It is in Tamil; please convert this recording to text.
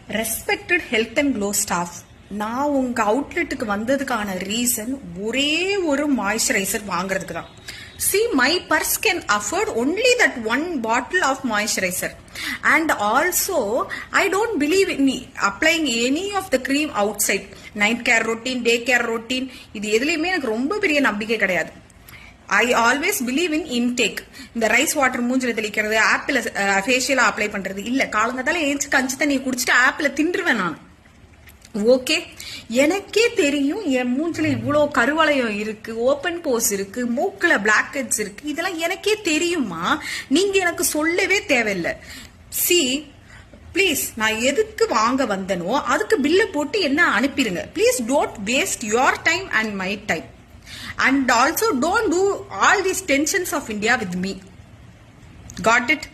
Respected Health and Glow staff, நான் உங்க அவுட்லெட்டுக்கு வந்ததுக்கான ரீசன் ஒரே ஒரு மாய்ஸ்சரைசர் வாங்குறதுக்கு தான். See, my purse can afford only that one bottle of moisturizer, and also I don't believe in applying any of the cream outside. Night care routine, day care routine, இது எதுலயுமே எனக்கு ரொம்ப பெரிய நம்பிக்கை கிடையாது. I always believe in intake. இந்த ரைஸ் வாட்டர் மூஞ்சில தெளிக்கிறது, ஆப்பிள் ஃபேஷியலா அப்ளை பண்றது இல்ல. காலங்கத்தால ஏஞ்சி கஞ்சி தண்ணியை குடிச்சிட்டு ஆப்பிள் தின்றுவேன் நான். ஓகே, எனக்கே தெரியும் என் மூஞ்சில இவ்வளோ கருவளையம் இருக்கு, ஓப்பன் போஸ் இருக்கு, மூக்குல பிளாக் ஹெட்ஸ் இருக்கு. இதெல்லாம் எனக்கே தெரியுமா? நீங்க எனக்கு சொல்லவே தேவையில்லை. சி ப்ளீஸ், நான் எதுக்கு வாங்க வந்தனோ அதுக்கு பில்ல போட்டு என்ன அனுப்பிடுங்க. Please don't waste your time and my time. And also don't do all these tensions of India with me. Got it?